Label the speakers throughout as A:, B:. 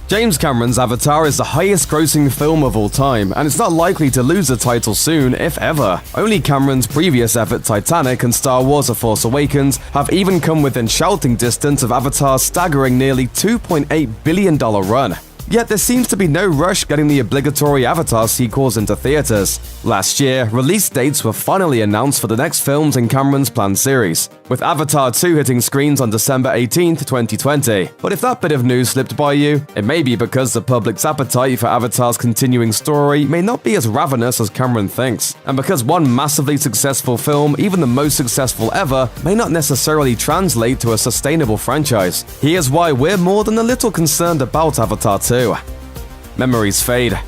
A: James Cameron's Avatar is the highest-grossing film of all time, and it's not likely to lose the title soon, if ever. Only Cameron's previous effort Titanic and Star Wars: The Force Awakens have even come within shouting distance of Avatar's staggering nearly $2.8 billion run. Yet there seems to be no rush getting the obligatory Avatar sequels into theaters. Last year, release dates were finally announced for the next films in Cameron's planned series, with Avatar 2 hitting screens on December 18, 2020. But if that bit of news slipped by you, it may be because the public's appetite for Avatar's continuing story may not be as ravenous as Cameron thinks, and because one massively successful film, even the most successful ever, may not necessarily translate to a sustainable franchise. Here's why we're more than a little concerned about Avatar 2. Memories fade.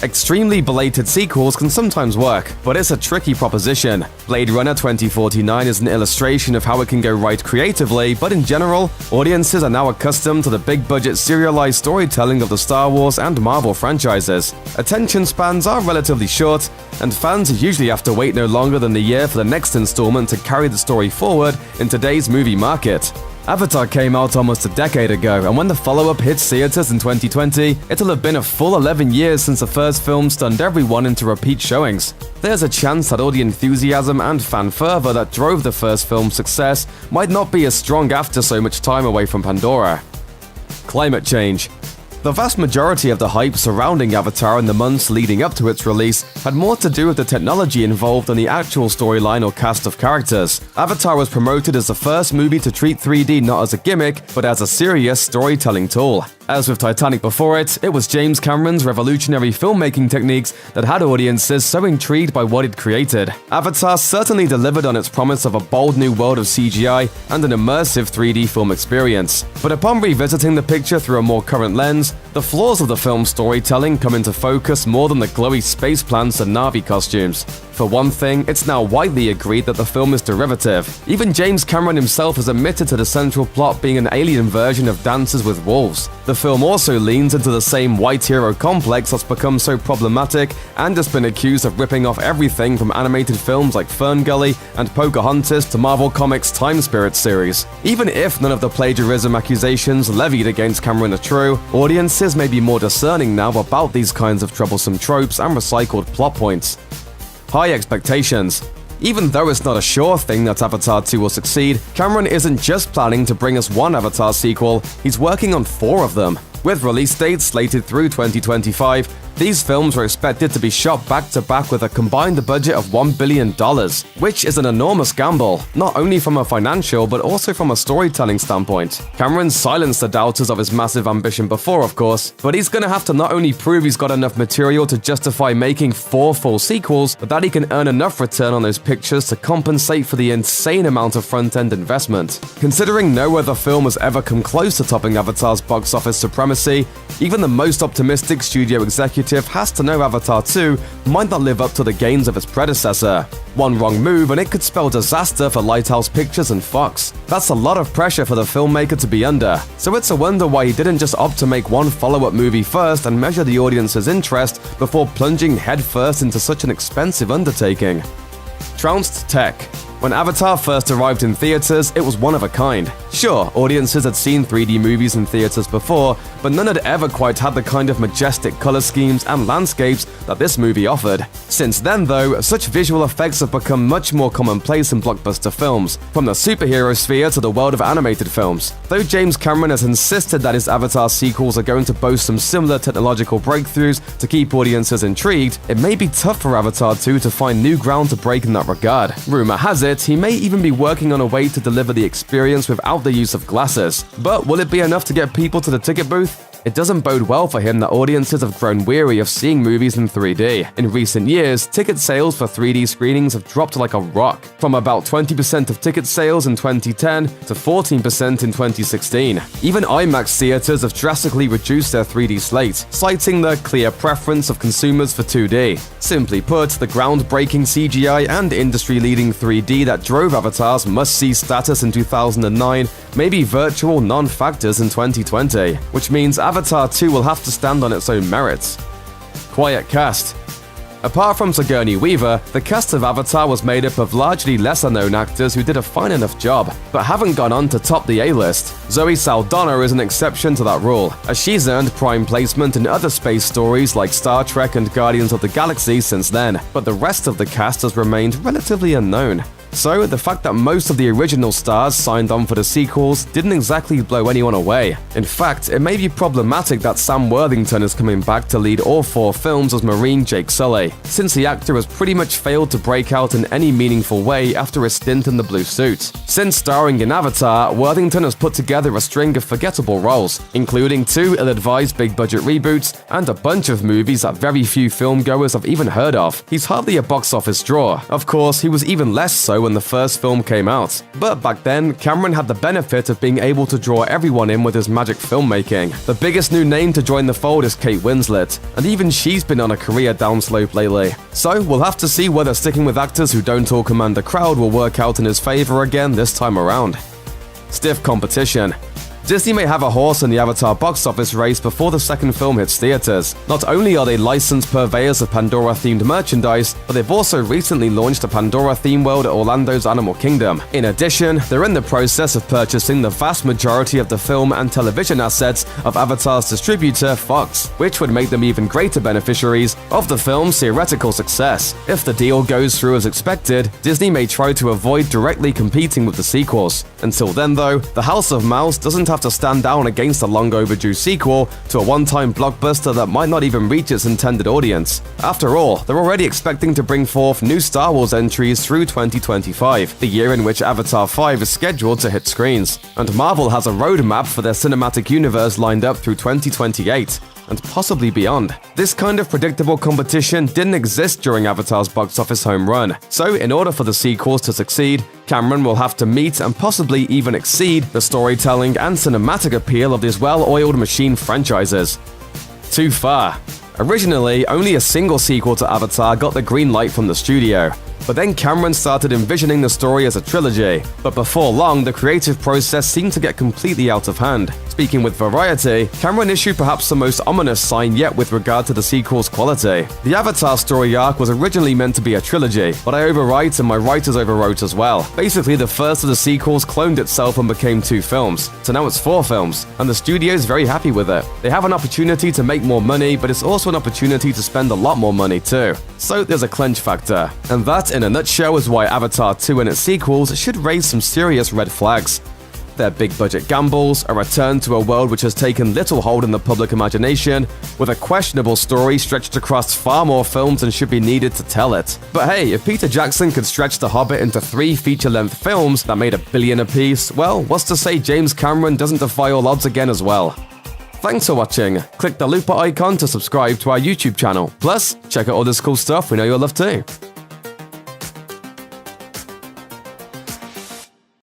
A: Extremely belated sequels can sometimes work, but it's a tricky proposition. Blade Runner 2049 is an illustration of how it can go right creatively, but in general, audiences are now accustomed to the big-budget serialized storytelling of the Star Wars and Marvel franchises. Attention spans are relatively short, and fans usually have to wait no longer than a year for the next installment to carry the story forward in today's movie market. Avatar came out almost a decade ago, and when the follow-up hits theaters in 2020, it'll have been a full 11 years since the first film stunned everyone into repeat showings. There's a chance that all the enthusiasm and fan fervor that drove the first film's success might not be as strong after so much time away from Pandora. Climate change. The vast majority of the hype surrounding Avatar in the months leading up to its release had more to do with the technology involved than the actual storyline or cast of characters. Avatar was promoted as the first movie to treat 3D not as a gimmick, but as a serious storytelling tool. As with Titanic before it, it was James Cameron's revolutionary filmmaking techniques that had audiences so intrigued by what it created. Avatar certainly delivered on its promise of a bold new world of CGI and an immersive 3D film experience. But upon revisiting the picture through a more current lens, the flaws of the film's storytelling come into focus more than the glowy space plants and Na'vi costumes. For one thing, it's now widely agreed that the film is derivative. Even James Cameron himself has admitted to the central plot being an alien version of Dances with Wolves. The film also leans into the same white hero complex that's become so problematic and has been accused of ripping off everything from animated films like Ferngully and Pocahontas to Marvel Comics' Time Spirit series. Even if none of the plagiarism accusations levied against Cameron are true, audiences may be more discerning now about these kinds of troublesome tropes and recycled plot points. High expectations. Even though it's not a sure thing that Avatar 2 will succeed, Cameron isn't just planning to bring us one Avatar sequel, he's working on 4 of them. With release dates slated through 2025, these films are expected to be shot back-to-back with a combined budget of $1 billion, which is an enormous gamble, not only from a financial but also from a storytelling standpoint. Cameron silenced the doubters of his massive ambition before, of course, but he's gonna have to not only prove he's got enough material to justify making 4 full sequels, but that he can earn enough return on those pictures to compensate for the insane amount of front-end investment. Considering no other film has ever come close to topping Avatar's box office supremacy, even the most optimistic studio executive has to know Avatar 2 might not live up to the gains of its predecessor. One wrong move and it could spell disaster for Lighthouse Pictures and Fox. That's a lot of pressure for the filmmaker to be under, so it's a wonder why he didn't just opt to make one follow-up movie first and measure the audience's interest before plunging headfirst into such an expensive undertaking. Trounced tech. When Avatar first arrived in theaters, it was one of a kind. Sure, audiences had seen 3D movies in theaters before, but none had ever quite had the kind of majestic color schemes and landscapes that this movie offered. Since then, though, such visual effects have become much more commonplace in blockbuster films, from the superhero sphere to the world of animated films. Though James Cameron has insisted that his Avatar sequels are going to boast some similar technological breakthroughs to keep audiences intrigued, it may be tough for Avatar 2 to find new ground to break in that regard. Rumor has it, he may even be working on a way to deliver the experience without the use of glasses. But will it be enough to get people to the ticket booth? It doesn't bode well for him that audiences have grown weary of seeing movies in 3D. In recent years, ticket sales for 3D screenings have dropped like a rock, from about 20% of ticket sales in 2010 to 14% in 2016. Even IMAX theaters have drastically reduced their 3D slate, citing the clear preference of consumers for 2D. Simply put, the groundbreaking CGI and industry-leading 3D that drove Avatar's must-see status in 2009 may be virtual non-factors in 2020, which means Avatar 2 will have to stand on its own merits. Quiet cast. Apart from Sigourney Weaver, the cast of Avatar was made up of largely lesser-known actors who did a fine enough job, but haven't gone on to top the A-list. Zoe Saldana is an exception to that rule, as she's earned prime placement in other space stories like Star Trek and Guardians of the Galaxy since then, but the rest of the cast has remained relatively unknown. So, the fact that most of the original stars signed on for the sequels didn't exactly blow anyone away. In fact, it may be problematic that Sam Worthington is coming back to lead all 4 films as Marine Jake Sully, since the actor has pretty much failed to break out in any meaningful way after a stint in the blue suit. Since starring in Avatar, Worthington has put together a string of forgettable roles, including 2 ill-advised big-budget reboots and a bunch of movies that very few filmgoers have even heard of. He's hardly a box office draw. Of course, he was even less so when the first film came out. But back then, Cameron had the benefit of being able to draw everyone in with his magic filmmaking. The biggest new name to join the fold is Kate Winslet, and even she's been on a career downslope lately. So we'll have to see whether sticking with actors who don't all command a crowd will work out in his favor again this time around. Stiff competition. Disney may have a horse in the Avatar box office race before the second film hits theaters. Not only are they licensed purveyors of Pandora-themed merchandise, but they've also recently launched a Pandora-themed world at Orlando's Animal Kingdom. In addition, they're in the process of purchasing the vast majority of the film and television assets of Avatar's distributor, Fox, which would make them even greater beneficiaries of the film's theoretical success. If the deal goes through as expected, Disney may try to avoid directly competing with the sequels. Until then, though, The House of Mouse doesn't have to stand down against a long overdue sequel to a one-time blockbuster that might not even reach its intended audience. After all, they're already expecting to bring forth new Star Wars entries through 2025, the year in which Avatar 5 is scheduled to hit screens. And Marvel has a roadmap for their cinematic universe lined up through 2028. And possibly beyond. This kind of predictable competition didn't exist during Avatar's box office home run, so in order for the sequels to succeed, Cameron will have to meet and possibly even exceed the storytelling and cinematic appeal of these well-oiled machine franchises. Too far. Originally, only a single sequel to Avatar got the green light from the studio, but then Cameron started envisioning the story as a trilogy. But before long, the creative process seemed to get completely out of hand. Speaking with Variety, Cameron issued perhaps the most ominous sign yet with regard to the sequel's quality. The Avatar story arc was originally meant to be a trilogy, but I overwrite and my writers overwrote as well. Basically, the first of the sequels cloned itself and became 2 films, so now it's 4 films, and the studio's very happy with it. They have an opportunity to make more money, but it's also an opportunity to spend a lot more money too. So there's a clinch factor. And that, in a nutshell, is why Avatar 2 and its sequels should raise some serious red flags. Their big-budget gambles, a return to a world which has taken little hold in the public imagination, with a questionable story stretched across far more films than should be needed to tell it. But hey, if Peter Jackson could stretch The Hobbit into 3 feature-length films that made $1 billion apiece, well, what's to say James Cameron doesn't defy all odds again as well? Thanks for watching. Click the looper icon to subscribe to our YouTube channel. Plus, check out all this cool stuff we know you'll love too.